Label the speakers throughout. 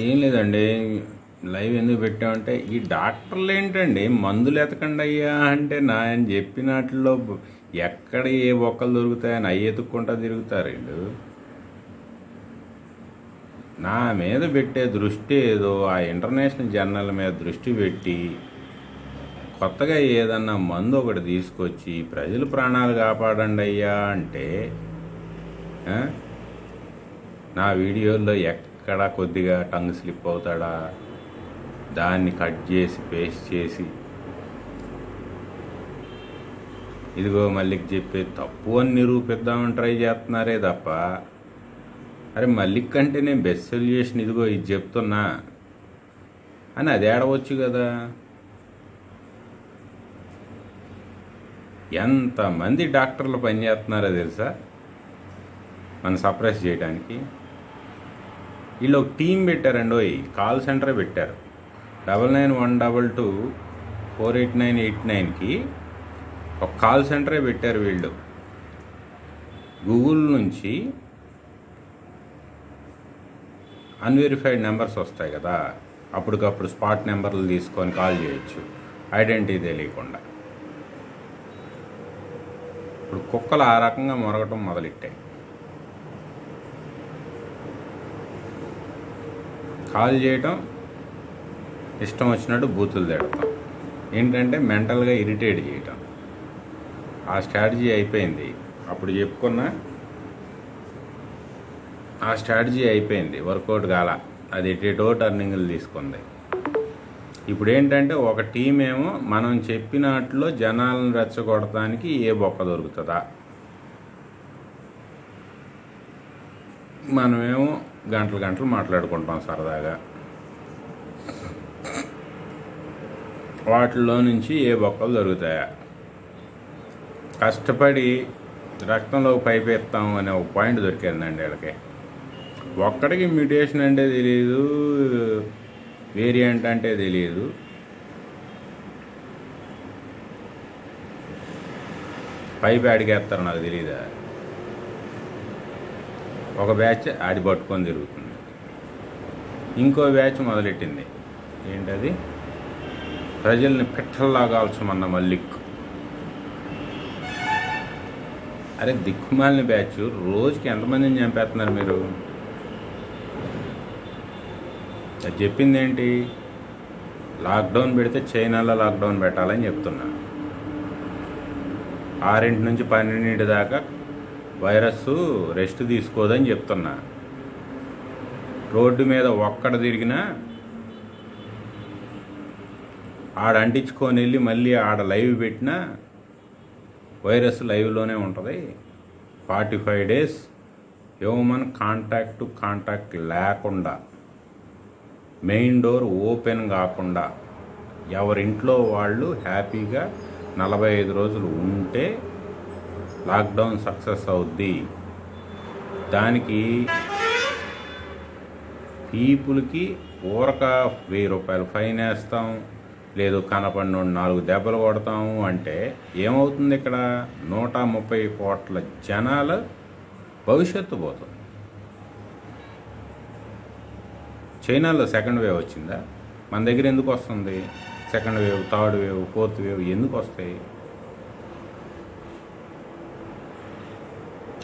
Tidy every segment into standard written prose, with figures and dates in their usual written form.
Speaker 1: ఏం లేదండి. లైవ్ ఎందుకు పెట్టామంటే ఈ డాక్టర్లు ఏంటండి మందులు ఎతకండి అయ్యా అంటే నా ఆయన చెప్పినట్లో ఎక్కడ ఏ బొక్కలు దొరుకుతాయని అవి ఎతుక్కుంటా తిరుగుతారు వీళ్ళు. నా మీద పెట్టే దృష్టి ఏదో ఆ ఇంటర్నేషనల్ జర్నల్ మీద దృష్టి పెట్టి కొత్తగా ఏదన్నా మందు ఒకటి తీసుకొచ్చి ప్రజల ప్రాణాలు కాపాడండి అయ్యా అంటే నా వీడియోల్లో ఎక్కడ కొద్దిగా టంగ్ స్లిప్ అవుతాడా, దాన్ని కట్ చేసి పేస్ట్ చేసి ఇదిగో మల్లిక్ చెప్పే తప్పు అని నిరూపిద్దామని ట్రై చేస్తున్నారే తప్ప, అరే మల్లిక్ అంటే నేను బెస్ట్ సొల్యూషన్ ఇదిగో ఇది చెప్తున్నా అని అది ఏడవచ్చు కదా. ఎంతమంది డాక్టర్లు పనిచేస్తున్నారో తెలుసా మనం సప్రెస్ చేయడానికి. వీళ్ళు ఒక టీం పెట్టారండి, కాల్ సెంటర్ పెట్టారు. 9912248989కి ఒక కాల్ సెంటరే పెట్టారు వీళ్ళు. గూగుల్ నుంచి అన్వెరిఫైడ్ నెంబర్స్ వస్తాయి కదా, అప్పటికప్పుడు స్పాట్ నెంబర్లు తీసుకొని కాల్ చేయొచ్చు ఐడెంటిటీ తెలియకుండా. ఇప్పుడు కుక్కలు ఆ రకంగా మొరగటం మొదలెట్టాయి. కాల్ చేయటం, ఇష్టం వచ్చినట్టు బూతులు తిడతాం, ఏంటంటే మెంటల్గా ఇరిటేట్ చేయటం. ఆ స్ట్రాటజీ అయిపోయింది. అప్పుడు చెప్పుకున్నా ఆ స్ట్రాటజీ అయిపోయింది, వర్కౌట్ కాల, అది ఎటేటో టర్నింగ్లు తీసుకుంది. ఇప్పుడు ఏంటంటే ఒక టీం ఏమో మనం చెప్పినట్లో జనాలను రెచ్చగొడటానికి ఏ బొక్క దొరుకుతుందా, మనమేమో గంటలు గంటలు మాట్లాడుకుంటాం సరదాగా, వాటిల్లో నుంచి ఏ బొక్కలు దొరుకుతాయా. కష్టపడి రక్తంలో పైపు ఎత్తాం అనే ఒక పాయింట్ దొరికిందండి వీళ్ళకి. ఒక్కడికి మ్యూటేషన్ అంటే తెలియదు, వేరియంట్ అంటే తెలియదు. పైపు ఆడికేస్తారు నాకు తెలియదా. ఒక బ్యాచ్ ఆడి పట్టుకొని తిరుగుతుంది, ఇంకో బ్యాచ్ మొదలెట్టింది. ఏంటది, ప్రజల్ని పిట్టల్లా కాల్చమన్న మల్లిక్. అరే దిక్కుమాలిన బ్యాచ్, రోజుకి ఎంతమందిని చంపేస్తున్నారు మీరు? అది చెప్పింది ఏంటి, లాక్డౌన్ పెడితే చైనాలో లాక్డౌన్ పెట్టాలని చెప్తున్నా. 6 నుంచి 12 దాకా వైరస్ రెస్ట్ తీసుకోదని చెప్తున్నా. రోడ్డు మీద ఒక్కడ తిరిగినా ఆడ అంటించుకొని వెళ్ళి మళ్ళీ ఆడ లైవ్ పెట్టినా వైరస్ లైవ్లోనే ఉంటుంది. 45 days human contact to contact లేకుండా, మెయిన్ డోర్ ఓపెన్ కాకుండా ఎవరింట్లో వాళ్ళు హ్యాపీగా 45 రోజులు ఉంటే లాక్డౌన్ సక్సెస్ అవుద్ది. దానికి పీపుల్కి ఊరక 1000 రూపాయలు ఫైన్ వేస్తాం, లేదు కనపడిన 4 దెబ్బలు కొడతాము అంటే ఏమవుతుంది? ఇక్కడ 130 కోట్ల జనాల భవిష్యత్తు పోతుంది. చైనాలో సెకండ్ వేవ్ వచ్చిందా? మన దగ్గర ఎందుకు వస్తుంది? Second wave, third wave, fourth wave ఎందుకు వస్తాయి?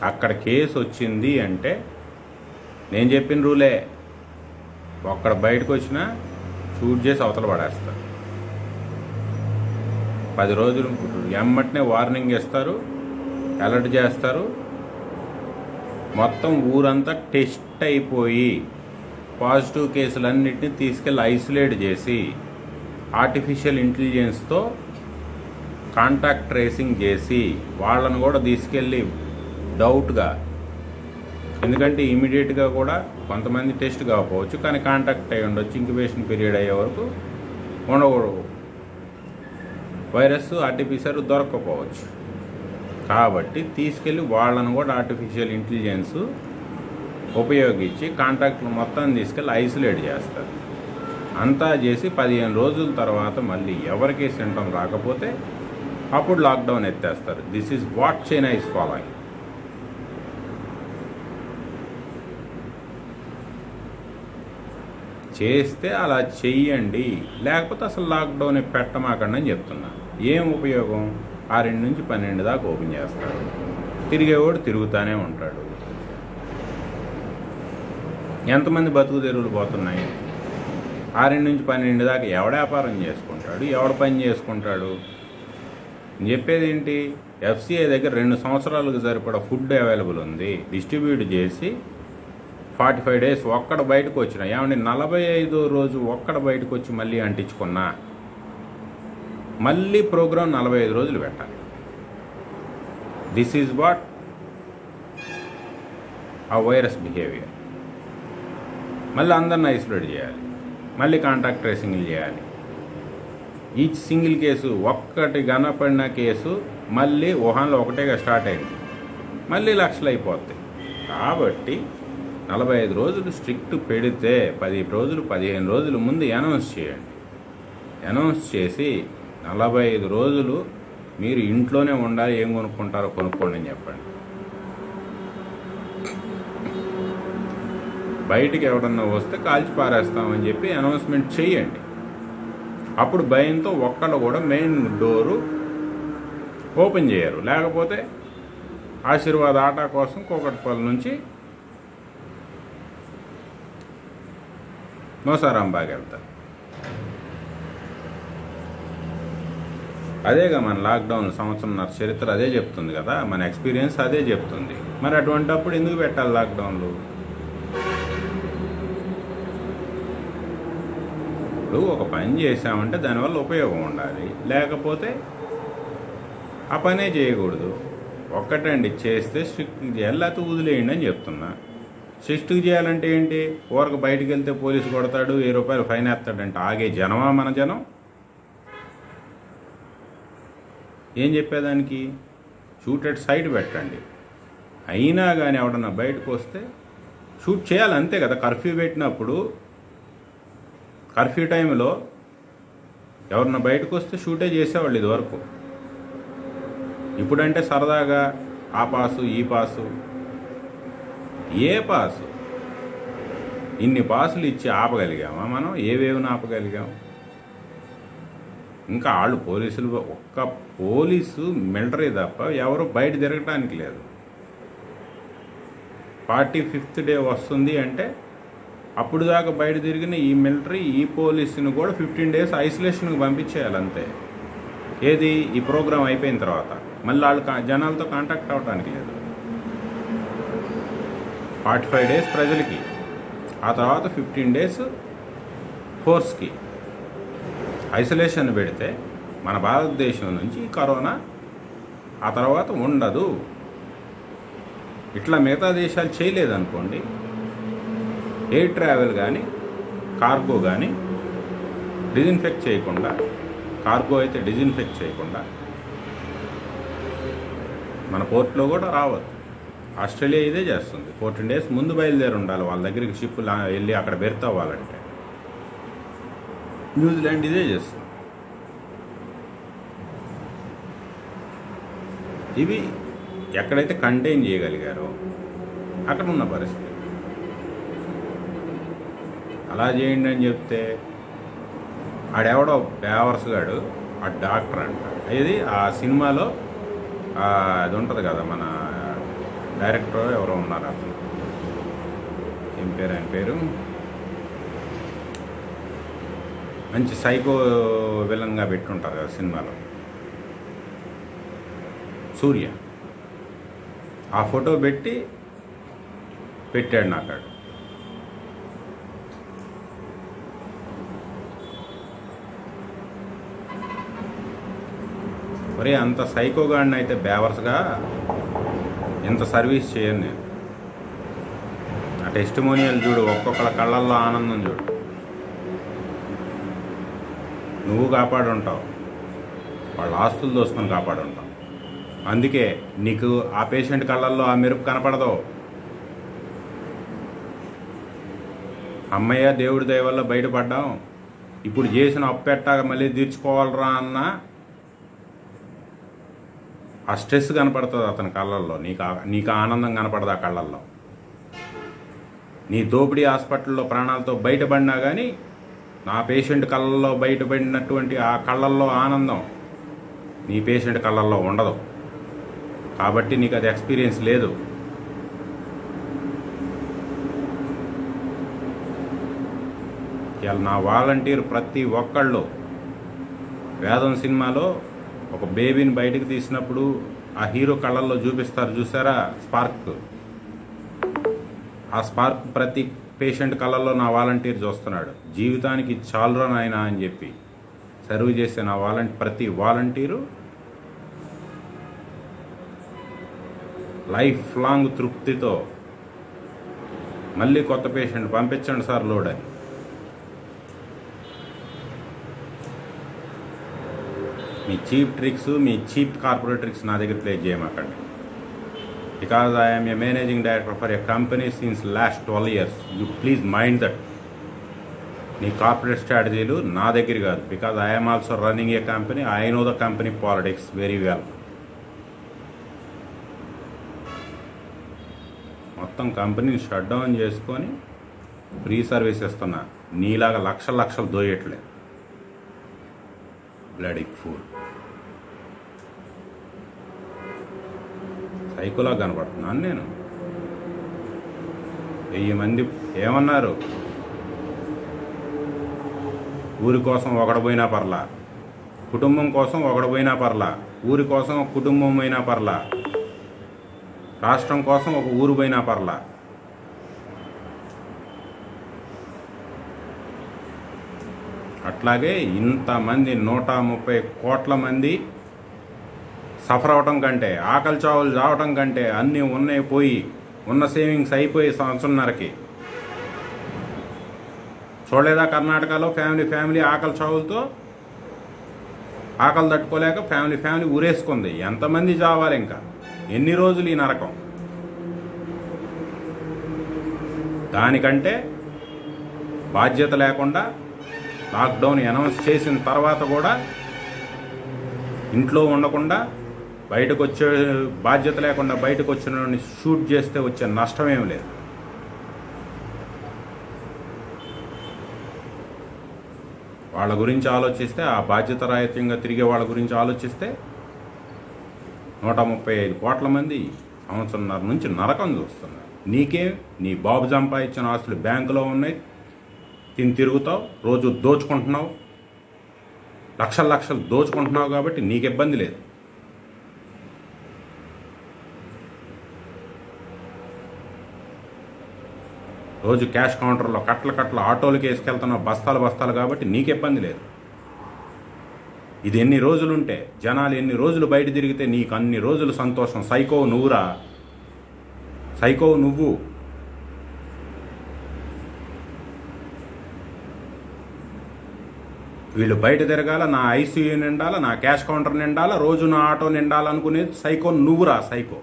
Speaker 1: అక్కడ కేసు వచ్చింది అంటే నేను చెప్పిన రూలే, ఒక్కడ బయటకు వచ్చినా షూట్ చేసి అవతల పడేస్తారు. 10 రోజులు ఎమ్మటనే వార్నింగ్ ఇస్తారు, అలర్ట్ చేస్తారు. మొత్తం ఊరంతా టెస్ట్ అయిపోయి పాజిటివ్ కేసులన్నింటినీ తీసుకెళ్ళి ఐసోలేట్ చేసి ఆర్టిఫిషియల్ ఇంటెలిజెన్స్తో కాంటాక్ట్ ట్రేసింగ్ చేసి వాళ్ళను కూడా తీసుకెళ్ళి డౌట్గా, ఎందుకంటే ఇమీడియట్గా కూడా కొంతమంది టెస్ట్ కాకపోవచ్చు, కానీ కాంటాక్ట్ అయ్యి ఉండొచ్చు, ఇంక్యుబేషన్ పీరియడ్ అయ్యే వరకు ఉండకూడదు, వైరస్ ఆర్టిఫిషియల్ దొరకకపోవచ్చు. కాబట్టి తీసుకెళ్ళి వాళ్ళను కూడా ఆర్టిఫిషియల్ ఇంటెలిజెన్స్ ఉపయోగించి కాంటాక్ట్లు మొత్తం తీసుకెళ్ళి ఐసోలేట్ చేస్తారు. అంతా చేసి 15 రోజుల తర్వాత మళ్ళీ ఎవరికి సింటమ్ రాకపోతే అప్పుడు లాక్డౌన్ ఎత్తేస్తారు. This is what China is following. చేస్తే అలా చెయ్యండి, లేకపోతే అసలు లాక్డౌన్ పెట్టమాకండి అని చెప్తున్నా. ఏం ఉపయోగం? 6 నుంచి 12 దాకా ఓపెన్ చేస్తాడు, తిరిగేవాడు తిరుగుతూనే ఉంటాడు. ఎంతమంది బతుకు తెరువులు పోతున్నాయి? 6 నుంచి 12 దాకా ఎవడ వ్యాపారం చేసుకుంటాడు, ఎవడ పని చేసుకుంటాడు? నేను చెప్పేది ఏంటి, ఎఫ్సిఐ దగ్గర 2 సంవత్సరాలకు సరిపడా ఫుడ్ అవైలబుల్ ఉంది, డిస్ట్రిబ్యూట్ చేసి 45 డేస్ ఒక్కడ బయటకు వచ్చిన, ఏమంటే 45వ రోజు ఒక్కడ బయటకు వచ్చి మళ్ళీ అంటించుకున్నా, మళ్ళీ ప్రోగ్రాం 45 రోజులు పెట్టాలి. దిస్ ఈజ్ వాట్ ఆ వైరస్ బిహేవియర్. మళ్ళీ అందరిని ఐసోలేట్ చేయాలి, మళ్ళీ కాంటాక్ట్ ట్రేసింగ్లు చేయాలి. ఈచ్ సింగిల్ కేసు ఒక్కటి కనపడిన కేసు మళ్ళీ వుహాన్లో ఒకటేగా స్టార్ట్ అయింది, మళ్ళీ లక్షలు అయిపోతాయి. కాబట్టి 45 రోజులు స్ట్రిక్ట్ పెడితే 10 రోజులు 15 రోజుల ముందు అనౌన్స్ చేయండి. అనౌన్స్ చేసి 45 రోజులు మీరు ఇంట్లోనే ఉండాలి, ఏం కొనుక్కుంటారో కొనుక్కోండి అని చెప్పండి. బయటికి ఎవడన్నా వస్తే కాల్చి పారేస్తామని చెప్పి అనౌన్స్మెంట్ చేయండి. అప్పుడు భయంతో ఒక్కళ్ళు కూడా మెయిన్ డోరు ఓపెన్ చేయరు. లేకపోతే ఆశీర్వాద్ ఆటా కోసం కూకట్పల్లి నుంచి మోసారాంబాగ్ వెళ్తారు. అదేగా మన లాక్డౌన్ సంవత్సరంన్నర చరిత్ర అదే చెప్తుంది కదా, మన ఎక్స్పీరియన్స్ అదే చెప్తుంది. మరి అటువంటిప్పుడు ఎందుకు పెట్టాలి లాక్డౌన్లు? ఇప్పుడు ఒక పని చేసామంటే దానివల్ల ఉపయోగం ఉండాలి, లేకపోతే ఆ పనే చేయకూడదు. ఒక్కటండి, చేస్తే స్ట్రిక్ట్గా చేయాలి, లేకపోతే వదిలేయండి అని చెప్తున్నా. స్ట్రిక్ట్గా చేయాలంటే ఏంటి? ఊరకు బయటికి వెళ్తే పోలీసు కొడతాడు, 1000 రూపాయలు ఫైన్ వేస్తాడంటే ఆగే జనమా మన జనం? ఏం చెప్పేదానికి? షూట్ ఎట్ సైడ్ పెట్టండి. అయినా కానీ ఎవడన్నా బయటకు వస్తే షూట్ చేయాలి, అంతే కదా. కర్ఫ్యూ పెట్టినప్పుడు కర్ఫ్యూ టైంలో ఎవరన్నా బయటకు వస్తే షూటే చేసేవాళ్ళు ఇదివరకు. ఇప్పుడంటే సరదాగా ఆ పాసు ఈ పాసు, ఏ పాసు? ఇన్ని పాసులు ఇచ్చి ఆపగలిగామా మనం? ఏవేవిని ఆపగలిగాం? ఇంకా వాళ్ళు పోలీసులు, ఒక్క పోలీసు మిలిటరీ తప్ప ఎవరు బయట తిరగటానికి లేదు. 45th డే వస్తుంది అంటే అప్పుడు దాకా బయట తిరిగిన ఈ మిలిటరీ, ఈ పోలీసుని కూడా 15 days ఐసోలేషన్కి పంపించేయాలి అంతే. ఏది? ఈ ప్రోగ్రాం అయిపోయిన తర్వాత మళ్ళీ వాళ్ళు జనాలతో కాంటాక్ట్ అవ్వడానికి లేదు. 45 days ప్రజలకి, ఆ తర్వాత 15 days ఫోర్స్కి ఐసోలేషన్ పెడితే మన భారతదేశం నుంచి కరోనా ఆ తర్వాత ఉండదు. ఇట్లా మిగతా దేశాలు చేయలేదనుకోండి, ఎయిర్ ట్రావెల్ కానీ కార్గో కానీ డిజిన్ఫెక్ట్ చేయకుండా, కార్గో అయితే డిజిన్ఫెక్ట్ చేయకుండా మన పోర్ట్లో కూడా రావద్దు. ఆస్ట్రేలియా ఇదే చేస్తుంది. 14 days ముందు బయలుదేరి ఉండాలి వాళ్ళ దగ్గరికి షిప్ వెళ్ళి అక్కడ బెర్త్ అవ్వాలంటే. న్యూజిలాండ్ ఇదే చేస్తుంది. ఇవి ఎక్కడైతే కంటైన్ చేయగలిగారో అక్కడ ఉన్న పరిస్థితి. అలా చేయండి అని చెప్తే ఆడెవడో బేవర్స్ గాడు, ఆ డాక్టర్ అంట, ఇది ఆ సినిమాలో అది ఉంటుంది కదా, మన డైరెక్టర్ ఎవరో ఉన్నారు, అతను ఏం పేరు, ఆయన పేరు, మంచి సైకో విలన్గా పెట్టుంటారు కదా సినిమాలో, సూర్య. ఆ ఫోటో పెట్టాడు నాకు. మరి అంత సైకోగాడిని అయితే బేవర్స్గా ఎంత సర్వీస్ చేయను నేను. ఆ టెస్టిమోనియల్ చూడు, ఒక్కొక్కళ్ళ కళ్ళల్లో ఆనందం చూడు. నువ్వు కాపాడుంటావు, వాళ్ళ ఆస్తులు దోసుకొని కాపాడుంటావు. అందుకే నీకు ఆ పేషెంట్ కళ్ళల్లో ఆ మెరుపు కనపడదు. అమ్మయ్య, దేవుడి దయ వల్ల బయటపడ్డాం, ఇప్పుడు చేసిన అప్పెట్టాగా మళ్ళీ తీర్చుకోవాలరా అన్న ఆ స్ట్రెస్ కనపడుతుంది అతని కళ్ళల్లో. నీకు ఆనందం కనపడదు ఆ కళ్ళల్లో. నీ దోపిడీ హాస్పిటల్లో ప్రాణాలతో బయటపడినా కానీ నా పేషెంట్ కళ్ళల్లో బయటపడినటువంటి ఆ కళ్ళల్లో ఆనందం నీ పేషెంట్ కళ్ళల్లో ఉండదు. కాబట్టి నీకు అది ఎక్స్పీరియన్స్ లేదు. ఇవాళ నా వాలంటీర్ ప్రతి ఒక్కళ్ళు వేదం సినిమాలో ఒక బేబీని బయటకు తీసినప్పుడు ఆ హీరో కళ్ళల్లో చూపిస్తారు చూసారా స్పార్క్, ఆ స్పార్క్ ప్రతి పేషెంట్ కళ్ళల్లో నా వాలంటీర్ చూస్తున్నాడు. జీవితానికి చాలురా నాయనా అని చెప్పి సర్వ్ చేసే నా ప్రతి వాలంటీరు లైఫ్ లాంగ్ తృప్తితో మళ్ళీ కొత్త పేషెంట్ పంపించండి సార్ లోడ్ అని. మీ చీప్ ట్రిక్స్, మీ చీప్ కార్పొరేట్ ట్రిక్స్ నా దగ్గర ప్లే చేయమాకండి. Because I am a managing director for a company since last 12 years. You please mind that. నీ కార్పొరేట్ స్ట్రాటజీలు నా దగ్గర కాదు. Because I am also running a company. I know the company politics very well. మొత్తం కంపెనీని shut down చేసుకొని free service ఇస్తున్నా. నీలాగా లక్షలు దోయట్లేదు. Bloody fool. సైకోలా కనపడుతున్నాను నేను. 1000 మంది ఏమన్నారు? ఊరి కోసం ఒకడు పోయినా పర్లా, కుటుంబం కోసం ఒకడు పోయినా పర్లా, ఊరి కోసం ఒక కుటుంబం పోయినా పర్లా, రాష్ట్రం కోసం ఒక ఊరు పోయినా పర్లా. అట్లాగే ఇంతమంది 130 కోట్ల మంది సఫర్ అవటం కంటే, ఆకలి చావులు చావటం కంటే, అన్నీ ఉన్నాయి పోయి ఉన్న సేవింగ్స్ అయిపోయి సంవత్సరంన్నరకి చూడలేదా? కర్ణాటకలో ఫ్యామిలీ ఆకలి చావులతో ఆకలి తట్టుకోలేక ఫ్యామిలీ ఊరేసుకుంది. ఎంతమంది చావాలి ఇంకా? ఎన్ని రోజులు ఈ నరకం? దానికంటే బాధ్యత లేకుండా లాక్డౌన్ అనౌన్స్ చేసిన తర్వాత కూడా ఇంట్లో ఉండకుండా బయటకు వచ్చే బాధ్యత లేకుండా బయటకు వచ్చిన షూట్ చేస్తే వచ్చే నష్టమేం లేదు. వాళ్ళ గురించి ఆలోచిస్తే, ఆ బాధ్యత రాహిత్యంగా తిరిగే వాళ్ళ గురించి ఆలోచిస్తే 135 కోట్ల మంది సంవత్సరంన్నర నుంచి నరకం చూస్తున్నారు. నీకేం? నీ బాబు సంపాదించిన ఆస్తులు బ్యాంకులో ఉన్నాయి, తిరుగుతావు, రోజు దోచుకుంటున్నావు, లక్షలు దోచుకుంటున్నావు. కాబట్టి నీకు ఇబ్బంది లేదు. రోజు క్యాష్ కౌంటర్లో కట్ల ఆటోలకి వేసుకెళ్తున్నావు, బస్తాలు కాబట్టి నీకు ఇబ్బంది లేదు. ఇది ఎన్ని రోజులుంటే, జనాలు ఎన్ని రోజులు బయట తిరిగితే నీకు అన్ని రోజులు సంతోషం. సైకో నువ్వురా, సైకో నువ్వు. వీళ్ళు బయట తిరగాల, నా ఐసీయూ నిండాల, నా క్యాష్ కౌంటర్ నిండాల, రోజు నా ఆటో నిండాలనుకునేది సైకో నువ్వురా, సైకో.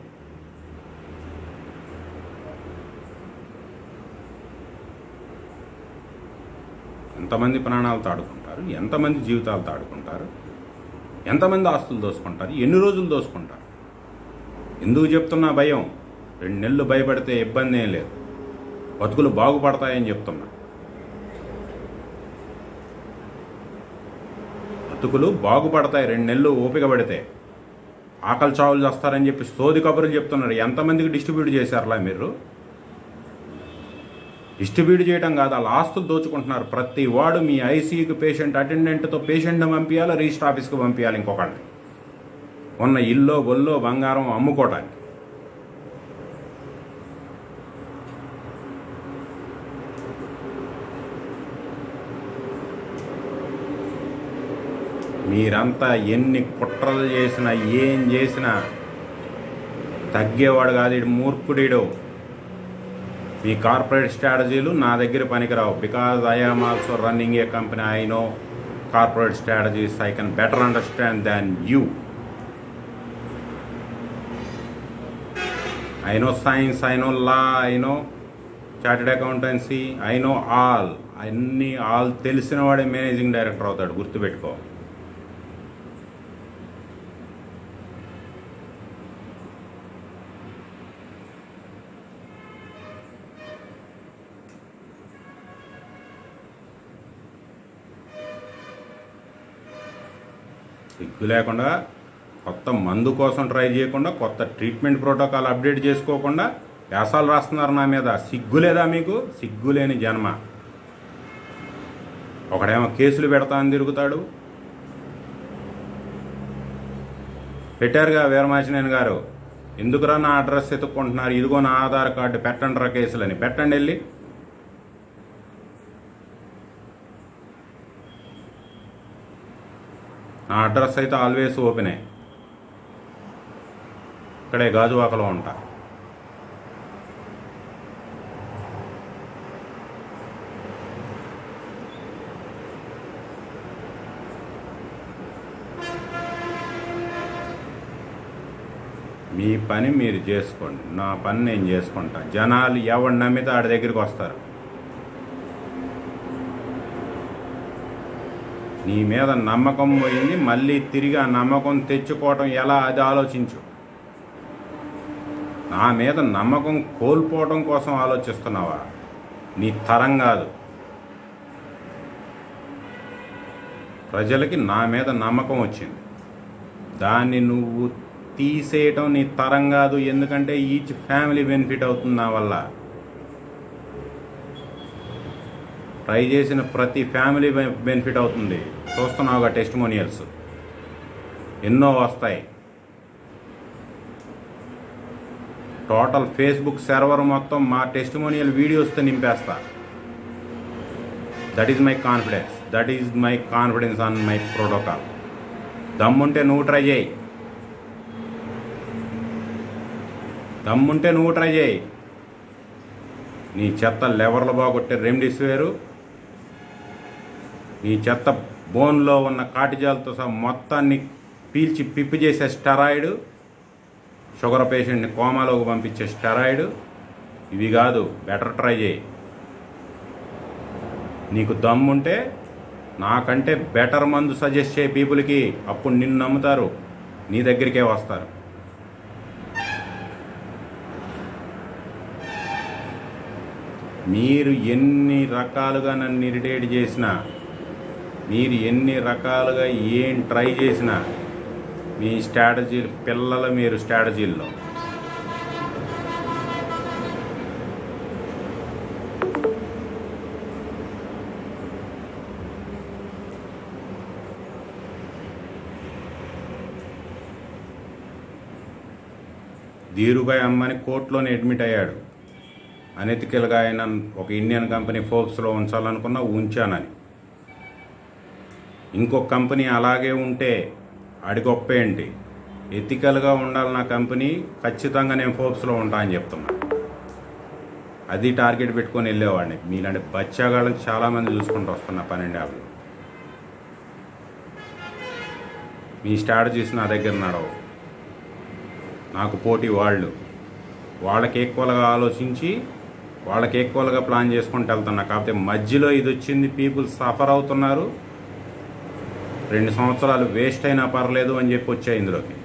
Speaker 1: ఎంతమంది ప్రాణాలతో ఆడుకుంటారు, ఎంతమంది జీవితాలతో ఆడుకుంటారు, ఎంతమంది ఆస్తులు దోసుకుంటారు, ఎన్ని రోజులు దోసుకుంటారు? ఎందుకు చెప్తున్నా భయం? 2 నెలలు భయపడితే ఇబ్బంది ఏం లేదు, బతుకులు బాగుపడతాయని చెప్తున్నా. బతుకులు బాగుపడతాయి 2 నెలలు ఓపిక పడితే. ఆకలి చావులు చేస్తారని చెప్పి సోది కబుర్లు చెప్తున్నారు. ఎంతమందికి డిస్ట్రిబ్యూట్ చేశారులా మీరు? డిస్ట్రిబ్యూట్ చేయడం కాదు, వాళ్ళ ఆస్తులు దోచుకుంటున్నారు. ప్రతి వాడు మీ ఐసీయూకి పేషెంట్ అటెండెంట్తో పేషెంట్ని పంపించాలి, రిజిస్టర్ ఆఫీస్కి పంపించాలి ఇంకొకళ్ళని, ఉన్న ఇల్లో బొల్లో బంగారం అమ్ముకోవడానికి. మీరంతా ఎన్ని కుట్రలు చేసినా ఏం చేసినా తగ్గేవాడు కాదు. ఇడు మూర్ఖుడీడు. మీ కార్పొరేట్ స్ట్రాటజీలు నా దగ్గర పనికిరావు. Because I am also running a company. I know corporate strategies. I can better understand than you. I know science, I know law, I know chartered accountancy, I know all. All తెలిసిన వాడే managing director అవుతాడు, గుర్తుపెట్టుకో. సిగ్గు లేకుండా కొత్త మందు కోసం try చేయకుండా, కొత్త ట్రీట్మెంట్ ప్రోటోకాల్ అప్డేట్ చేసుకోకుండా వ్యాసాలు రాస్తున్నారు నా మీద. సిగ్గు లేదా మీకు? సిగ్గు లేని జన్మ. ఒకడేమో కేసులు పెడతా అని తిరుగుతాడు. పెట్టారుగా వీరమాచినేని గారు, ఎందుకురా నా అడ్రస్ ఎత్తుక్కుంటున్నారు, ఇదిగో నా ఆధార్ కార్డు, పెట్టండి రా కేసులని. పెట్టండి వెళ్ళి. నా అడ్రస్ అయితే ఆల్వేస్ ఓపెనే. ఇక్కడే గాజువాకలో ఉంటా. మీ పని మీరు చేసుకోండి, నా పని నేను చేసుకుంటా. జనాలు ఎవడు నమ్మితే ఆడి దగ్గరికి వస్తారు. నీ మీద నమ్మకం పోయింది, మళ్ళీ తిరిగి ఆ నమ్మకం తెచ్చుకోవటం ఎలా అది ఆలోచించు. నా మీద నమ్మకం కోల్పోవటం కోసం ఆలోచిస్తున్నావా? నీ తరం కాదు. ప్రజలకి నా మీద నమ్మకం వచ్చింది, దాన్ని నువ్వు తీసేయటం నీ తరం కాదు. ఎందుకంటే ఈచ్ ఫ్యామిలీ బెనిఫిట్ అవుతుంది నా వల్ల. ట్రై చేసిన ప్రతి ఫ్యామిలీ బెనిఫిట్ అవుతుంది. చూస్తున్నావుగా టెస్టిమోనియల్స్ ఎన్నో వస్తాయి. టోటల్ ఫేస్బుక్ సర్వర్ మొత్తం మా టెస్టిమోనియల్ వీడియోస్తో నింపేస్తా. That is my confidence. That is my confidence on my protocol. దమ్ముంటే నువ్వు ట్రై చేయి. దమ్ముంటే నువ్వు ట్రై చేయి. నీ చెత్త లెవర్లు బాగొట్టే రెమ్డెసివిర్, నీ చెత్త బోన్లో ఉన్న కాటిజాలతో సహా మొత్తాన్ని పీల్చి పిప్పి చేసే స్టెరాయిడ్, షుగర్ పేషెంట్ని కోమాలోకి పంపించే స్టెరాయిడ్, ఇవి కాదు. బెటర్ ట్రై చేయి. నీకు దమ్ముంటే నాకంటే బెటర్ మందు సజెస్ట్ చేయి పీపుల్కి. అప్పుడు నిన్ను నమ్ముతారు, నీ దగ్గరికే వస్తారు. మీరు ఎన్ని రకాలుగా నన్ను ఇరిటేట్ చేసినా, మీరు ఎన్ని రకాలుగా ఏం ట్రై చేసినా, మీ స్ట్రాటజీలు పిల్లలు, మీరు స్ట్రాటజీల్లో ధీరుభాయ్ అమ్మని కోర్టులోనే అడ్మిట్ అయ్యాడు. అనెతికల్గా ఆయన ఒక ఇండియన్ కంపెనీ ఫోర్బ్స్లో ఉంచాలనుకున్నా, ఉంచానని. ఇంకొక కంపెనీ అలాగే ఉంటే ఆడి గొప్ప ఏంటి? ఎథికల్గా ఉండాలి నా కంపెనీ, ఖచ్చితంగా నేను ఫోర్బ్స్లో ఉంటా అని చెప్తున్నా. అది టార్గెట్ పెట్టుకొని వెళ్ళేవాడిని. మీలాంటి బచ్చాగాళ్ళని చాలామంది చూసుకుంటూ వస్తున్నా 12 ఏళ్ళు. మీ స్ట్రాటజీస్ నా దగ్గర నడవు. నాకు పోటీ వాళ్ళు. వాళ్ళకి ఈక్వల్గా ఆలోచించి వాళ్ళకి ఈక్వల్గా ప్లాన్ చేసుకుంటూ వెళ్తున్నా. కాకపోతే మధ్యలో ఇది వచ్చింది, పీపుల్ సఫర్ అవుతున్నారు. 2 సంవత్సరాలు వేస్ట్ అయినా పర్లేదు అని చెప్పి వచ్చాయి ఇందులోకి.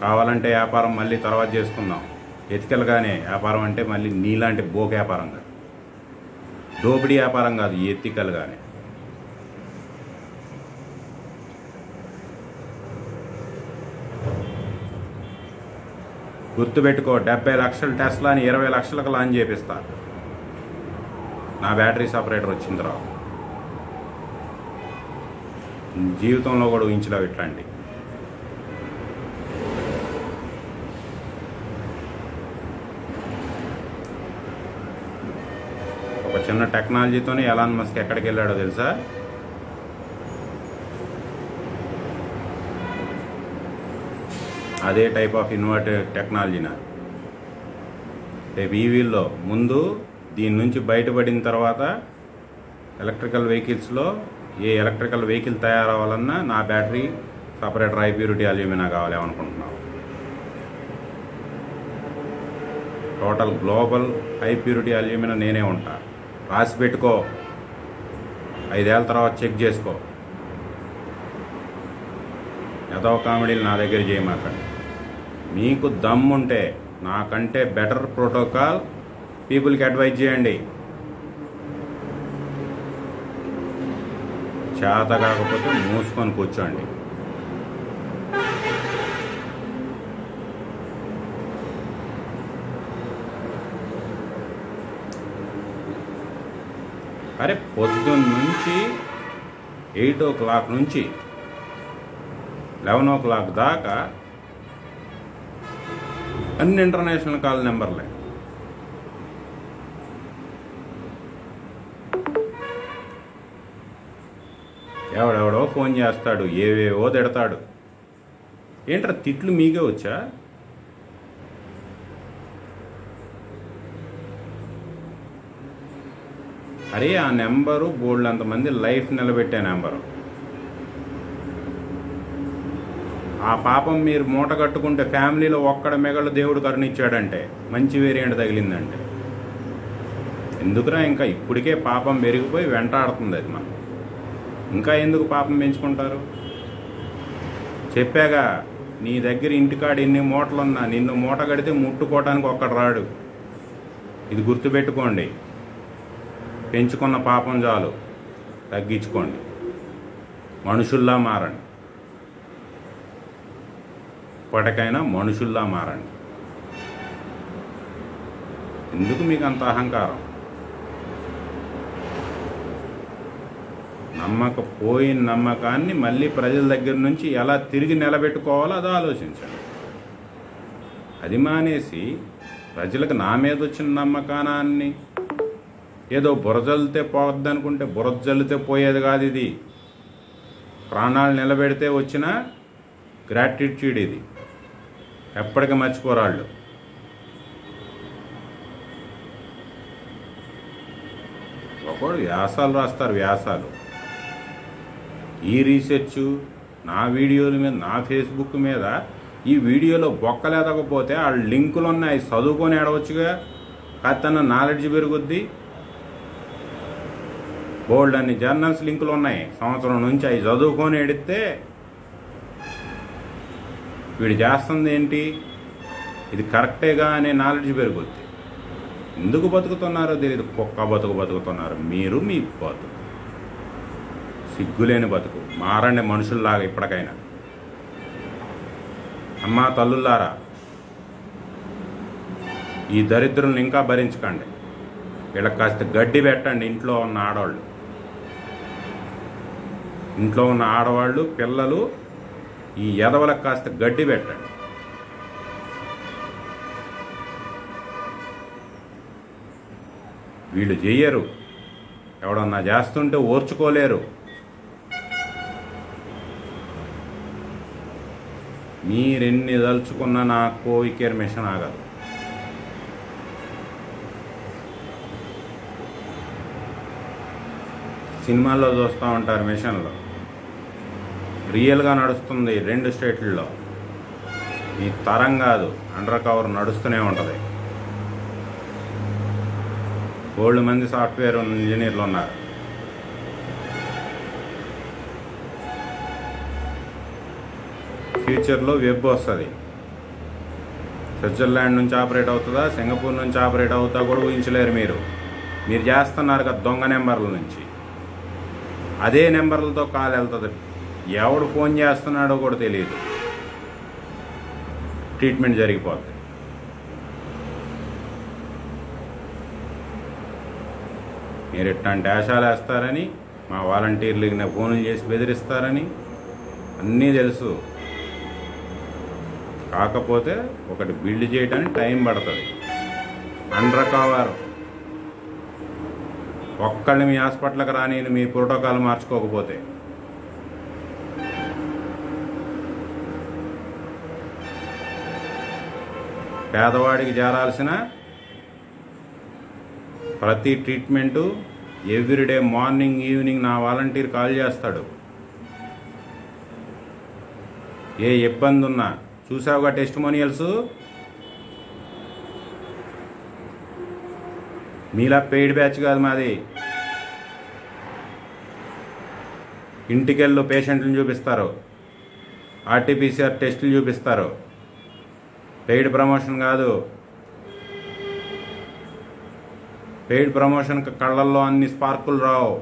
Speaker 1: కావాలంటే వ్యాపారం మళ్ళీ తర్వాత చేసుకుందాం. ఎథికల్గానే వ్యాపారం అంటే మళ్ళీ నీలాంటి బోక్ వ్యాపారం కాదు, దోపిడీ వ్యాపారం కాదు, ఎథికల్గానే. గుర్తుపెట్టుకో, 70 లక్షల టెస్లాని 20 లక్షలకు లాంచ్ చేపిస్తా నా బ్యాటరీ సపరేటర్ వచ్చిన తర్వాత. జీవితంలో కూడా ఊహించలేవు ఇట్లాంటి. ఒక చిన్న టెక్నాలజీతోనే ఎలాన్ మస్క్ ఎక్కడికి వెళ్ళాడో తెలుసా? అదే టైప్ ఆఫ్ ఇన్వర్టర్ టెక్నాలజీ నాది. రేపు ఈవీల్లో ముందు దీని నుంచి బయటపడిన తర్వాత ఎలక్ట్రికల్ వెహికల్స్లో ఏ ఎలక్ట్రికల్ వెహికల్ తయారవ్వాలన్నా నా battery separator high purity alumina కావాలేమనుకుంటున్నావు. Total global high purity alumina నేనే ఉంటా. రాసి పెట్టుకో, 5 ఏళ్ళ తర్వాత చెక్ చేసుకో. ఏదో కామెడీలు నా దగ్గర చేయమాకండి. మీకు దమ్ముంటే నాకంటే బెటర్ ప్రోటోకాల్ పీపుల్కి అడ్వైజ్ చేయండి. చేత కాకపోతే మూసుకొని కూర్చోండి. అరే పొద్దున్న నుంచి 8 o'clock నుంచి 11 o'clock దాకా అన్ని ఇంటర్నేషనల్ కాల్ నెంబర్లే. ఎవడెవడో ఫోన్ చేస్తాడు, ఏవేవో తిడతాడు. ఏంట్రా తిట్లు మీకే వచ్చా? అరే ఆ నెంబరు బోల్డ్ అంతమంది లైఫ్ నిలబెట్టే నెంబరు. ఆ పాపం మీరు మూట కట్టుకుంటే ఫ్యామిలీలో ఒక్కడ మెగళ్ళు దేవుడు కరుణిచ్చాడంటే, మంచి వేరియంట్ తగిలిందంటే ఎందుకురా ఇంకా ఇప్పటికే పాపం పెరిగిపోయి వెంటాడుతుంది అది. మనం ఇంకా ఎందుకు పాపం పెంచుకుంటారు? చెప్పాగా, నీ దగ్గర ఇంటికాడ ఎన్ని మూటలున్నా నిన్ను మూట కడితే ముట్టుకోవటానికి ఒక్కడు రాడు. ఇది గుర్తుపెట్టుకోండి. పెంచుకున్న పాపం చాలు, తగ్గించుకోండి, మనుషుల్లా మారండి. ఇప్పటికైనా మనుషుల్లా మారండి. ఎందుకు మీకు అంత అహంకారం? నమ్మకపోయిన నమ్మకాన్ని మళ్ళీ ప్రజల దగ్గర నుంచి ఎలా తిరిగి నిలబెట్టుకోవాలో అది ఆలోచించండి. అది మానేసి ప్రజలకు నా మీద వచ్చిన నమ్మకానాన్ని ఏదో బురజల్లితే పోవద్దు అనుకుంటే బురజల్లితే పోయేది కాదు. ఇది ప్రాణాలు నిలబెడితే వచ్చిన గ్రాటిట్యూడ్. ఇది ఎప్పటికీ మర్చిపోరాళ్ళు. ఒకడు వ్యాసాలు రాస్తారు, వ్యాసాలు. ఈ రీసెర్చ్ నా వీడియోల మీద, నా ఫేస్బుక్ మీద ఈ వీడియోలో బొక్కలు ఎదగకపోతే ఆ లింకులు ఉన్నాయి, చదువుకొని ఏడవచ్చుగా. కాస్తన్న నాలెడ్జ్ పెరుగుద్ది. బోల్డ్ అన్ని జర్నల్స్ లింకులు ఉన్నాయి సంవత్సరం నుంచి, అవి చదువుకొని ఎడితే వీడు చేస్తుంది ఏంటి, ఇది కరెక్టేగా అనే నాలెడ్జ్ పెరుగుద్ది. ఎందుకు బతుకుతున్నారో తెలియదు. కుక్క బతుకుతున్నారు మీరు. మీ బతుకు సిగ్గులేని బతుకు. మారండి మనుషుల్లాగా ఇప్పటికైనా. అమ్మా తల్లులారా, ఈ దరిద్రులను ఇంకా భరించకండి. వీళ్ళకి కాస్త గడ్డి పెట్టండి. ఇంట్లో ఉన్న ఆడవాళ్ళు, ఇంట్లో ఉన్న ఆడవాళ్ళు, పిల్లలు, ఈ ఎదవలకు కాస్త గడ్డి పెట్టండి. వీళ్ళు చెయ్యరు. ఎవడన్నా చేస్తుంటే ఓర్చుకోలేరు. మీరెన్ని తలుచుకున్నా నా కోవికేర్ మిషన్ ఆగదు. సినిమాల్లో చూస్తూ ఉంటారు మిషన్లో, రియల్గా నడుస్తుంది 2 స్టేట్లలో. ఈ తరం కాదు, అండర్ కవర్ నడుస్తూనే ఉంటుంది. బోల్డ్ మంది సాఫ్ట్వేర్ ఇంజనీర్లు ఉన్నారు. ఫ్యూచర్లో వెబ్ వస్తుంది. స్విట్జర్లాండ్ నుంచి ఆపరేట్ అవుతుందా, సింగపూర్ నుంచి ఆపరేట్ అవుతా కూడా ఊహించలేరు మీరు. మీరు చేస్తున్నారు కదా దొంగ నెంబర్ల నుంచి. అదే నెంబర్లతో కాల్ వెళ్తుంది. ఎవడు ఫోన్ చేస్తున్నాడో కూడా తెలియదు. ట్రీట్మెంట్ జరిగిపోతుంది. మీరు ఇట్లాంటి ఆశాలు వేస్తారని, మా వాలంటీర్లకి ఫోన్లు చేసి బెదిరిస్తారని అన్నీ తెలుసు. కాకపోతే ఒకటి బిల్డ్ చేయడానికి టైం పడుతుంది. అండర్ కవర్ ఒక్కళ్ళని మీ హాస్పిటల్కి రాని మీ ప్రోటోకాల్ మార్చుకోకపోతే. పేదవాడికి చేరాల్సిన ప్రతి ట్రీట్మెంటు ఎవ్రీడే మార్నింగ్ ఈవినింగ్ నా వాలంటీర్ కాల్ చేస్తాడు. ఏ ఇబ్బంది ఉన్నా. చూసావుగా టెస్టిమోనియల్స్. మీలా పెయిడ్ బ్యాచ్ కాదు మాది. ఇంటికెళ్ళు పేషెంట్లను చూపిస్తారు, ఆర్టీపీసీఆర్ టెస్టులు చూపిస్తారు. పెయిడ్ ప్రమోషన్ కాదు. పెయిడ్ ప్రమోషన్కి కళ్ళల్లో అన్ని స్పార్కులు రావు.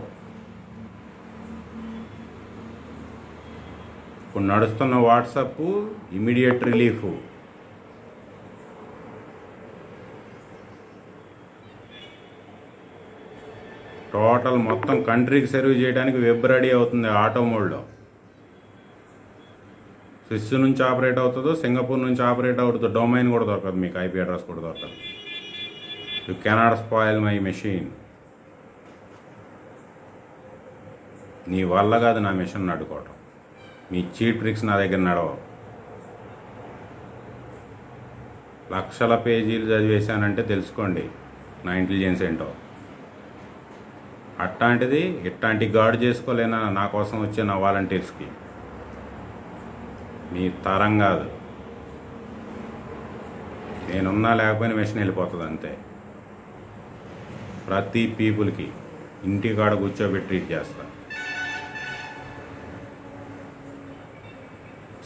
Speaker 1: ఇప్పుడు నడుస్తున్న వాట్సాప్ ఇమీడియట్ రిలీఫ్, టోటల్ మొత్తం కంట్రీకి సర్వ్ చేయడానికి వెబ్ రెడీ అవుతుంది ఆటో మోడ్లో. స్విస్ నుంచి ఆపరేట్ అవుతుందో, సింగపూర్ నుంచి ఆపరేట్ అవుతుందో, డొమైన్ కూడా దొరకదు మీకు, ఐపీ అడ్రస్ కూడా దొరకదు. You cannot spoil my machine. నీ వల్ల కాదు నా మెషిన్ నడుకోవటం. మీ చీట్ ట్రిక్స్ నా దగ్గర నడవవు. లక్షల పేజీలు చదివేశానంటే తెలుసుకోండి నా ఇంటెలిజెన్స్ ఏంటో. అట్లాంటిది ఇట్లాంటి గార్డ్ చేసుకోలేనా నా కోసం వచ్చే నా వాలంటీర్స్కి? మీ తరం కాదు. నేనున్నా లేకపోయినా మెషిన్ వెళ్ళిపోతుంది అంతే. ప్రతి పీపుల్కి ఇంటికాడ కూర్చోబెట్టి ట్రీట్ చేస్తాను.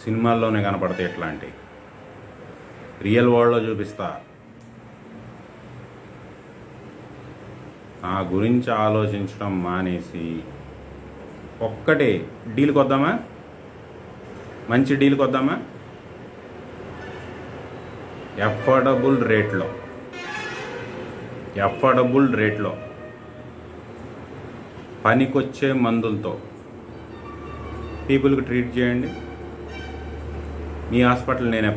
Speaker 1: సినిమాల్లోనే కనపడతాయి ఇట్లాంటివి, రియల్ వరల్డ్లో చూపిస్తా. నా గురించి ఆలోచించడం మానేసి ఒక్కటే డీల్కి వద్దామా, మంచి డీల్కి వద్దామా, అఫోర్డబుల్ రేట్లో పనికొచ్చే మందులతో పీపుల్కి ట్రీట్ చేయండి. మీ హాస్పిటల్ నేనే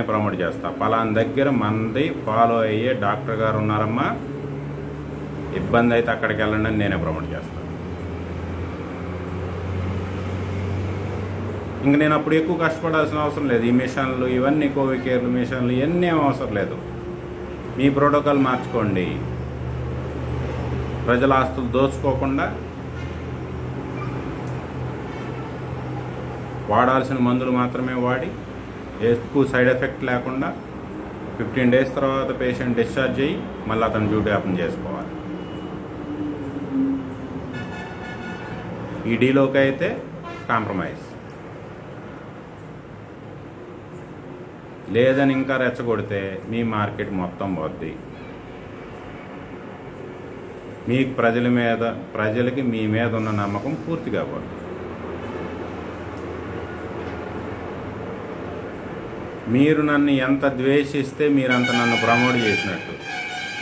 Speaker 1: ప్రమోట్ చేస్తా. పలానా దగ్గర మంది ఫాలో అయ్యే డాక్టర్ గారు ఉన్నారమ్మా, ఇబ్బంది అయితే అక్కడికి వెళ్ళండి అని నేనే ప్రమోట్ చేస్తాను. ఇంక నేను అప్పుడు ఎక్కువ కష్టపడాల్సిన అవసరం లేదు. ఈ మిషన్లు ఇవన్నీ, కోవిడ్ కేర్లు మిషన్లు ఇవన్నీ ఏం అవసరం లేదు. మీ ప్రోటోకాల్ మార్చుకోండి. ప్రజల ఆస్తులు దోచుకోకుండా, వాడాల్సిన మందులు మాత్రమే వాడి, ఎక్కువ సైడ్ ఎఫెక్ట్ లేకుండా 15 days తర్వాత పేషెంట్ డిశ్చార్జ్ అయ్యి మళ్ళీ అతను డ్యూటీ ఓపెన్ చేసుకోవాలి. ఈ డీలోకి అయితే కాంప్రమైజ్ లేదని ఇంకా రెచ్చగొడితే మీ మార్కెట్ మొత్తం పోద్ది. మీకు ప్రజలకి మీ మీద ఉన్న నమ్మకం పూర్తిగా పోద్ది. మీరు నన్ను ఎంత ద్వేషిస్తే మీరంత నన్ను ప్రమోట్ చేసినట్టు.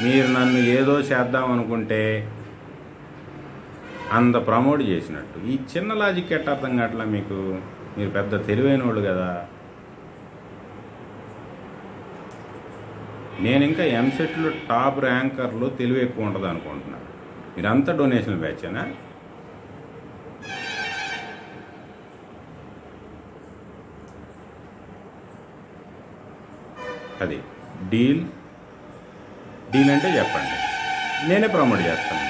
Speaker 1: మీరు నన్ను ఏదో చేద్దాం అనుకుంటే అంత ప్రమోట్ చేసినట్టు. ఈ చిన్న లాజిక్ ఎట్ట అర్థం కావట్లా మీకు? మీరు పెద్ద తెలివైన వాళ్ళు కదా. నేను ఇంకా ఎంసెట్లో టాప్ ర్యాంకర్లో తెలివి ఎక్కువ ఉంటుంది అనుకుంటున్నా. మీరంతా డొనేషన్ బ్యాచేనా? అది డీల్ అంటే చెప్పండి, నేనే ప్రమోట్ చేస్తాను.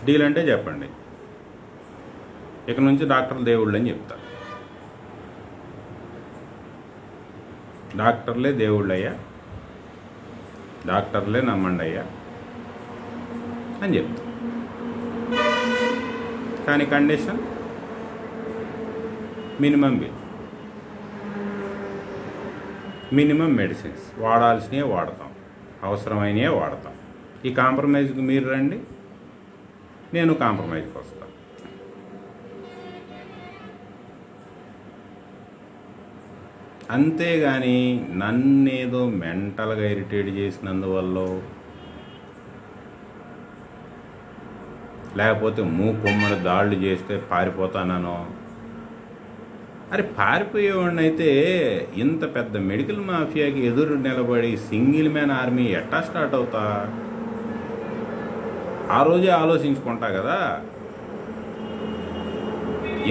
Speaker 1: డీల్ అంటే చెప్పండి, ఇక నుంచి డాక్టర్లు దేవుళ్ళు అని చెప్తా. డాక్టర్లే దేవుళ్ళు అయ్యా, డాక్టర్లే నమ్మండి అయ్యా అని చెప్తా. కానీ కండిషన్ మినిమం మెడిసిన్స్ వాడాల్సినవి వాడతాం, అవసరమైనవే వాడతాం. ఈ కాంప్రమైజ్కి మీరు రండి, నేను కాంప్రమైజ్కి వస్తాను. అంతేగాని నన్నేదో మెంటల్గా ఇరిటేట్ చేసినందువల్ల, లేకపోతే మూకుమ్మడి దాడులు చేస్తే పారిపోతానో. అరే పారిపోయేవాడిని అయితే ఇంత పెద్ద మెడికల్ మాఫియాకి ఎదురు నిలబడి సింగిల్ మ్యాన్ ఆర్మీ ఎట్టా స్టార్ట్ అవుతా? ఆ రోజే ఆలోచించుకుంటా కదా.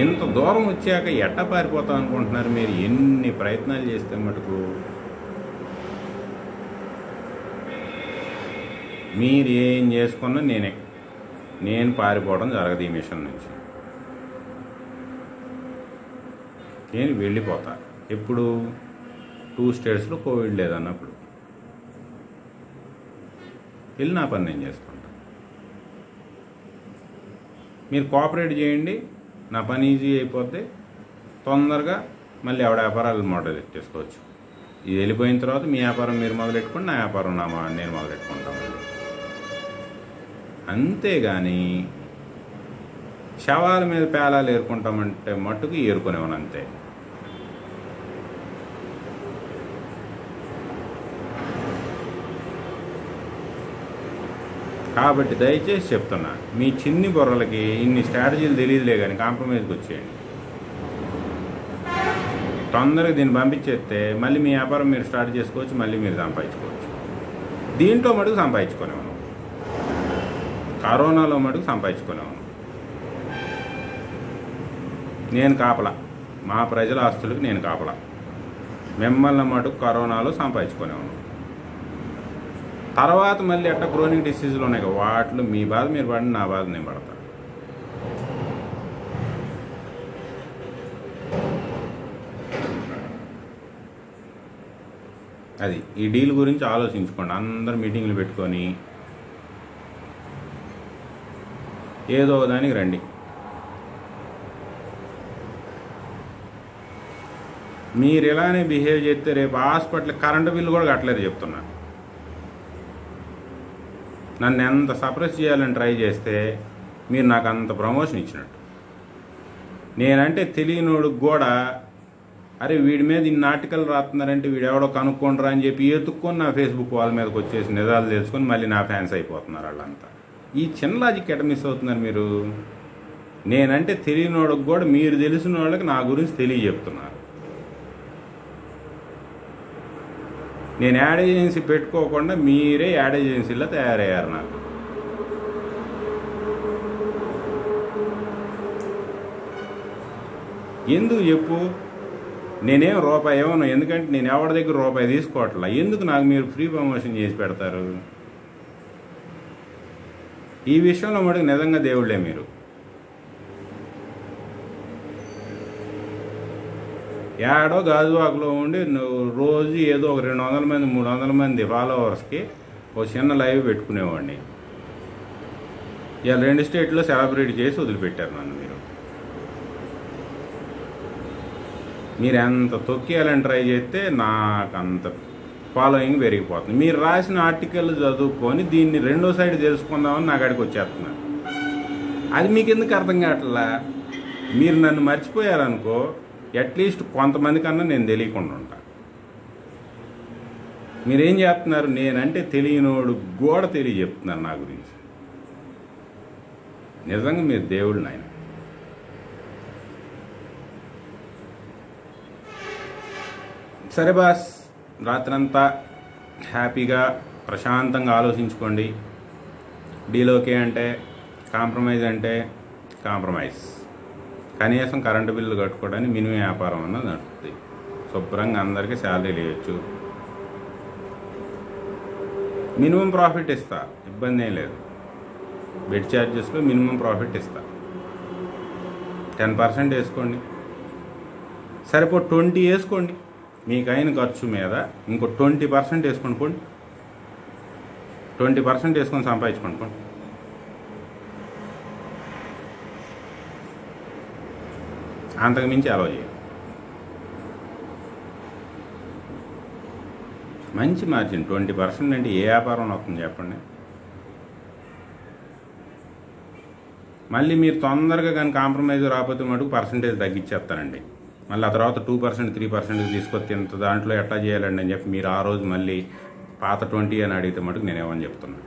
Speaker 1: ఇంత దూరం వచ్చాక ఎట్టా పారిపోతాం అనుకుంటున్నారు మీరు? ఎన్ని ప్రయత్నాలు చేస్తే మటుకు మీరు ఏం చేసుకున్నా నేను పారిపోవడం జరగదు ఈ మిషన్ నుంచి. నేను వెళ్ళిపోతా. ఎప్పుడు? 2 states కోవిడ్ లేదన్నప్పుడు వెళ్ళి నా పని నేను చేసుకుంటా. మీరు కోఆపరేట్ చేయండి, నా పని ఈజీ అయిపోతే తొందరగా మళ్ళీ ఆవిడ వ్యాపారాలు మోడల్ చేసుకోవచ్చు. ఇది వెళ్ళిపోయిన తర్వాత మీ వ్యాపారం మీరు మొదలెట్టుకోండి, నా వ్యాపారం నేను మొదలెట్టుకుంటాను. అంతేగాని శవాల మీద పేలాలు ఏరుకుంటామంటే మట్టుకు ఏరుకునేవాను అంతే. కాబట్టి దయచేసి చెప్తున్నా, మీ చిన్ని బుర్రలకి ఇన్ని స్ట్రాటజీలు తెలియదులే కానీ కాంప్రమైజ్కి వచ్చేయండి. తొందరగా దీన్ని పంపించేస్తే మళ్ళీ మీ వ్యాపారం మీరు స్టార్ట్ చేసుకోవచ్చు, మళ్ళీ మీరు సంపాదించుకోవచ్చు. దీంట్లో మటుకు సంపాదించుకునేవాను, కరోనాలో మటుకు సంపాదించుకునేవాను. నేను కాపలా, మా ప్రజల ఆస్తులకు నేను కాపలా. మిమ్మల్ని మటుకు కరోనాలో సంపాదించుకునేవాను. తర్వాత మళ్ళీ అట్లా క్రోనిక్ డిసీజులు ఉన్నాయి కదా, వాటిలో మీ బాధ మీరు పడండి, నా బాధ నేను పడతాను. అది ఈ డీల్ గురించి ఆలోచించుకోండి. అందరు మీటింగ్లు పెట్టుకొని ఏదో దానికి రండి. మీరు ఇలానే బిహేవ్ చేస్తే రేపు హాస్పిటల్ కరెంటు బిల్లు కూడా కట్టలేదు చెప్తున్నా. నన్ను ఎంత సప్రెస్ చేయాలని ట్రై చేస్తే మీరు నాకు అంత ప్రమోషన్ ఇచ్చినట్టు. నేనంటే తెలియనోడికి కూడా అరే వీడి మీద ఇన్ని ఆర్టికల్ రాస్తున్నారంటే వీడు ఎవడో కనుక్కుంటారా అని చెప్పి ఎత్తుక్కొని నా ఫేస్బుక్ వాళ్ళ మీదకి వచ్చేసి నిజాలు తెలుసుకొని మళ్ళీ నా ఫ్యాన్స్ అయిపోతున్నారు వాళ్ళంతా. ఈ చిన్న లాజిక్ ఎట మిస్ అవుతున్నారు మీరు? నేనంటే తెలియనోడికి కూడా మీరు తెలిసిన వాళ్ళకి నా గురించి తెలియజెప్తున్నారు. నేను యాడ్ ఏజెన్సీ పెట్టుకోకుండా మీరే యాడ్ ఏజెన్సీలో తయారయ్యారు నాకు. ఎందుకు చెప్పు? నేనేం రూపాయి ఇవ్వను, ఎందుకంటే నేను ఎవరి దగ్గర రూపాయి తీసుకోవట్లా. ఎందుకు నాకు మీరు ఫ్రీ ప్రమోషన్ చేసి పెడతారు? ఈ విషయంలో మటుకు నిజంగా దేవుళ్ళే మీరు. ఏడో గాజువాకలో ఉండి నువ్వు రోజు ఏదో ఒక 200 మంది 300 మంది ఫాలోవర్స్కి ఒక చిన్న లైవ్ పెట్టుకునేవాడిని. ఇలా 2 స్టేట్లో సెలబ్రేట్ చేసి వదిలిపెట్టారు నన్ను. మీరు ఎంత తొక్కేయాలని ట్రై చేస్తే నాకు అంత ఫాలోయింగ్ పెరిగిపోతుంది. మీరు రాసిన ఆర్టికల్ చదువుకొని దీన్ని రెండో సైడ్ తెలుసుకుందామని నా కాడికి వచ్చేస్తున్నారు. అది మీకు ఎందుకు అర్థం కావట్లా? మీరు నన్ను మర్చిపోయారనుకో, అట్లీస్ట్ కొంతమంది కన్నా నేను తెలియకుండా ఉంటా. మీరేం చేస్తున్నారు? నేనంటే తెలియనోడు కూడా తెలియజెప్తున్నారు నా గురించి. నిజంగా మీరు దేవుడు నాయన. సరే బాస్, రాత్రంతా హ్యాపీగా ప్రశాంతంగా ఆలోచించుకోండి. డీల్ ఓకే అంటే కాంప్రమైజ్ అంటే కాంప్రమైజ్. కనీసం కరెంటు బిల్లు కట్టుకోవడానికి మినిమం వ్యాపారం అన్నది నడుస్తుంది. శుభ్రంగా అందరికీ శాలరీలు ఇవ్వచ్చు. మినిమం ప్రాఫిట్ ఇస్తా, ఇబ్బంది ఏం లేదు. బెడ్ ఛార్జెస్లో మినిమం ప్రాఫిట్ ఇస్తా. 10% వేసుకోండి, సరిపో 20 వేసుకోండి. మీకు అయిన ఖర్చు మీద ఇంకో 20% వేసుకొని పోండి. 20% వేసుకొని సంపాదించుకోండి పోండి. అంతకు మించి అలవ చేయండి. మంచి మార్జిన్ 20% అంటే ఏ వ్యాపారం అవుతుంది చెప్పండి? మళ్ళీ మీరు తొందరగా కానీ కాంప్రమైజ్ రాకపోతే మటుకు పర్సంటేజ్ తగ్గించేస్తానండి. మళ్ళీ ఆ తర్వాత 2% 3% తీసుకొస్తే ఇంత దాంట్లో ఎట్లా చేయాలండి అని చెప్పి మీరు ఆ రోజు మళ్ళీ పాత 20 అని అడిగితే మటుకు నేనేమని చెప్తున్నా.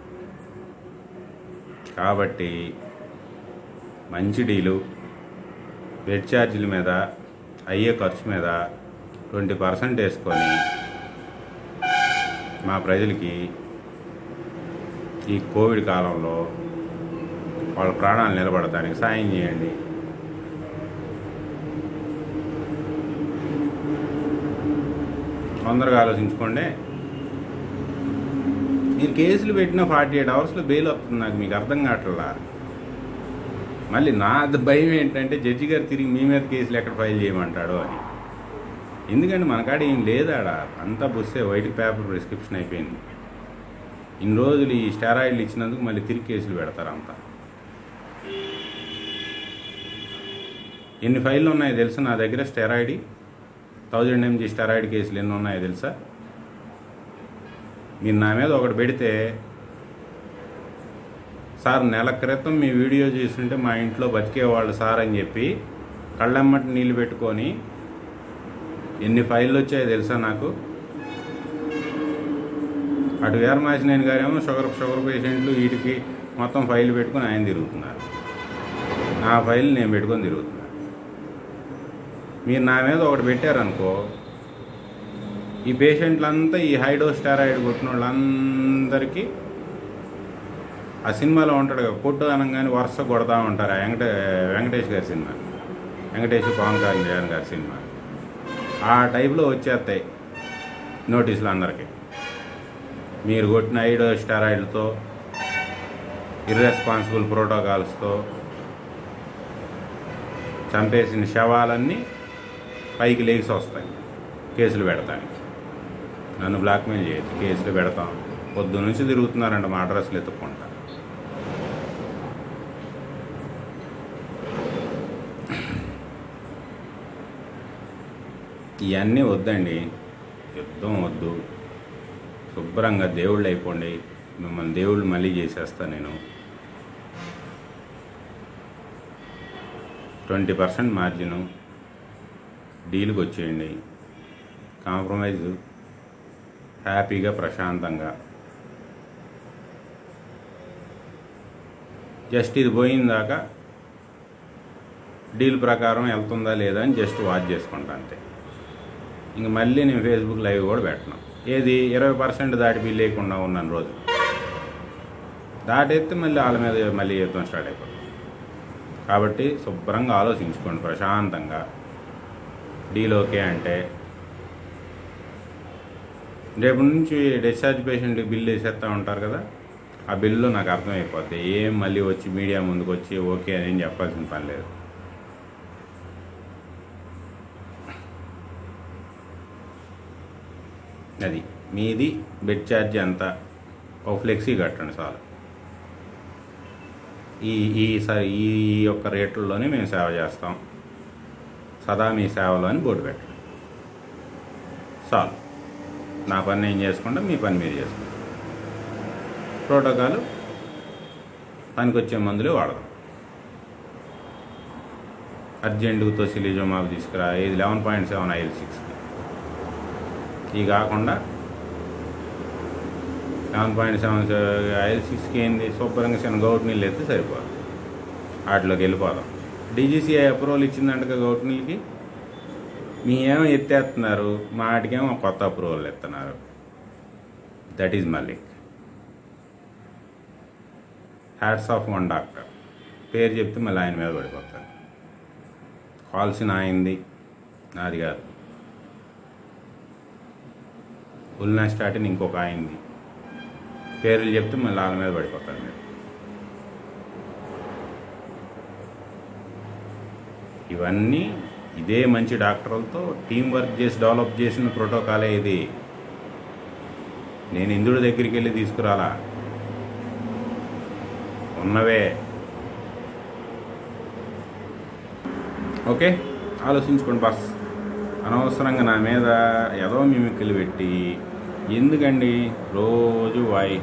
Speaker 1: కాబట్టి మంచి డీలు, బెడ్ ఛార్జీల మీద అయ్యే ఖర్చు మీద 20% వేసుకొని మా ప్రజలకి ఈ కోవిడ్ కాలంలో వాళ్ళ ప్రాణాలు నిలబడటానికి సాయం చేయండి. తొందరగా ఆలోచించుకోండి. మీరు కేసులు పెట్టిన 48 అవర్స్లో బెయిల్ వస్తుంది. నాకు మీకు అర్థం కావట్లా. మళ్ళీ నా భయం ఏంటంటే జడ్జి గారు తిరిగి మీ మీద కేసులు ఎక్కడ ఫైల్ చేయమంటాడో అని. ఎందుకంటే మన కాడ ఏం లేదాడ, అంతా బుస్సే, వైట్ పేపర్ ప్రిస్క్రిప్షన్ అయిపోయింది. ఇన్ని రోజులు ఈ స్టెరాయిడ్లు ఇచ్చినందుకు మళ్ళీ తిరిగి కేసులు పెడతారు. అంతా ఎన్ని ఫైళ్ళు ఉన్నాయో తెలుసా నా దగ్గర? స్టెరాయిడ్ 1000 mg స్టెరాయిడ్ కేసులు ఎన్ని ఉన్నాయో తెలుసా? మీరు నా మీద ఒకటి పెడితే సార్ నెల క్రితం మీ వీడియో చూస్తుంటే మా ఇంట్లో బతికేవాళ్ళు సార్ అని చెప్పి కళ్ళెమ్మటి నీళ్ళు పెట్టుకొని ఎన్ని ఫైళ్ళు వచ్చాయో తెలుసా నాకు. అటు వీరమాచినేని గారేమో షుగర్ పేషెంట్లు వీటికి మొత్తం ఫైల్ పెట్టుకొని ఆయన తిరుగుతున్నారు. నా ఫైల్ నేను పెట్టుకొని తిరుగుతున్నాను. మీరు నా మీద ఒకటి పెట్టారనుకో, ఈ పేషెంట్లంతా ఈ హైడోస్ స్టెరాయిడ్ కొట్టిన వాళ్ళందరికీ ఆ సినిమాలో ఉంటాడు కదా, కొట్టు అనగానే వరుస కొడతా ఉంటారు. వెంకటేష్ గారి సినిమా, వెంకటేష్ పవన్ కళ్యాణ్ గారి సినిమా, ఆ టైప్లో వచ్చేస్తాయి నోటీసులు అందరికీ. మీరు కొట్టిన హైడోస్ స్టెరాయిడ్లతో, ఇర్రెస్పాన్సిబుల్ ప్రోటోకాల్స్తో చంపేసిన శవాలన్నీ పైకి లేచి వస్తాయి కేసులు పెడతానికి. నన్ను బ్లాక్మెయిల్ చేయొచ్చు, కేసులు పెడతాం. పొద్దు నుంచి తిరుగుతున్నారంట మా అడ్రస్లు ఎత్తుక్కుంటా. ఇవన్నీ వద్దండి, యుద్ధం వద్దు. శుభ్రంగా దేవుళ్ళు అయిపోండి. మిమ్మల్ని దేవుళ్ళు మళ్ళీ చేసేస్తా నేను. 20% మార్జిను డీల్కి వచ్చేయండి. కాంప్రమైజ్ హ్యాపీగా ప్రశాంతంగా. జస్ట్ ఇది పోయిందాకా డీల్ ప్రకారం వెళ్తుందా లేదా అని జస్ట్ వాచ్ చేసుకుంటా అంతే. ఇంక మళ్ళీ నేను ఫేస్బుక్ లైవ్ కూడా పెట్టను. ఏది 20% దాటి బిల్ లేకుండా ఉన్నాను రోజు. దాటెత్తే మళ్ళీ వాళ్ళ మీద మళ్ళీ యుద్ధం స్టార్ట్ అయిపోతుంది. కాబట్టి శుభ్రంగా ఆలోచించుకోండి ప్రశాంతంగా. డీల్ ఓకే అంటే రేపు నుంచి డిశ్చార్జ్ పేషెంట్కి బిల్లు వేసేస్తూ ఉంటారు కదా, ఆ బిల్లు నాకు అర్థమైపోద్ది. ఏం మళ్ళీ వచ్చి మీడియా ముందుకు వచ్చి ఓకే అని చెప్పాల్సిన పని లేదు. అది మీది బెడ్ ఛార్జ్ ఎంత, ఒక ఫ్లెక్సీ కట్టండి చాలు. ఈ యొక్క రేట్లలోనే మేము సేవ చేస్తాం, సదా మీ సేవలో అని బోర్డు పెట్టండి చాలు. నా పని నేను చేసుకుంటా, మీ పని మీరు చేసుకుంటాం. ప్రోటోకాల్ పనికొచ్చే మందులే వాడదాం. అర్జెంటుగా తొసిలిజుమాబ్ తీసుకురా, ఇది 11.7 IL-6కి. ఇవి కాకుండా 11.7 IL-6కి ఏంది, శుభ్రంగా చిన్న గౌట్ నీళ్ళు ఎత్తే సరిపోదు. వాటిలోకి వెళ్ళిపోదాం. DGCI అప్రూవల్ ఇచ్చిందంట గౌట్ నీళ్ళకి. మీ ఏమో ఎత్తేస్తున్నారు, మాటికేమో కొత్త అప్రూవల్ ఎత్తున్నారు. That is Malik. Hats off one doctor. పేరు చెప్తే మళ్ళీ ఆయన మీద పడిపోతారు. కాల్సిన ఆయనది, నాది కాదు. ఉల్నా స్టార్టింగ్ ఇంకొక ఆయనది. పేర్లు చెప్తే మళ్ళీ వాళ్ళ మీద పడిపోతారు మీరు. ఇవన్నీ ఇదే మంచి డాక్టర్లతో టీం వర్క్ చేసి డెవలప్ చేసిన ప్రోటోకాలే ఇది. నేను ఇంద్రుడి దగ్గరికి వెళ్ళి తీసుకురాలా, ఉన్నవే. ఓకే, ఆలోచించుకోండి బాస్. అనవసరంగా నా మీద ఏదో మిమిక్కిలు పెట్టి ఎందుకండి రోజు వాయి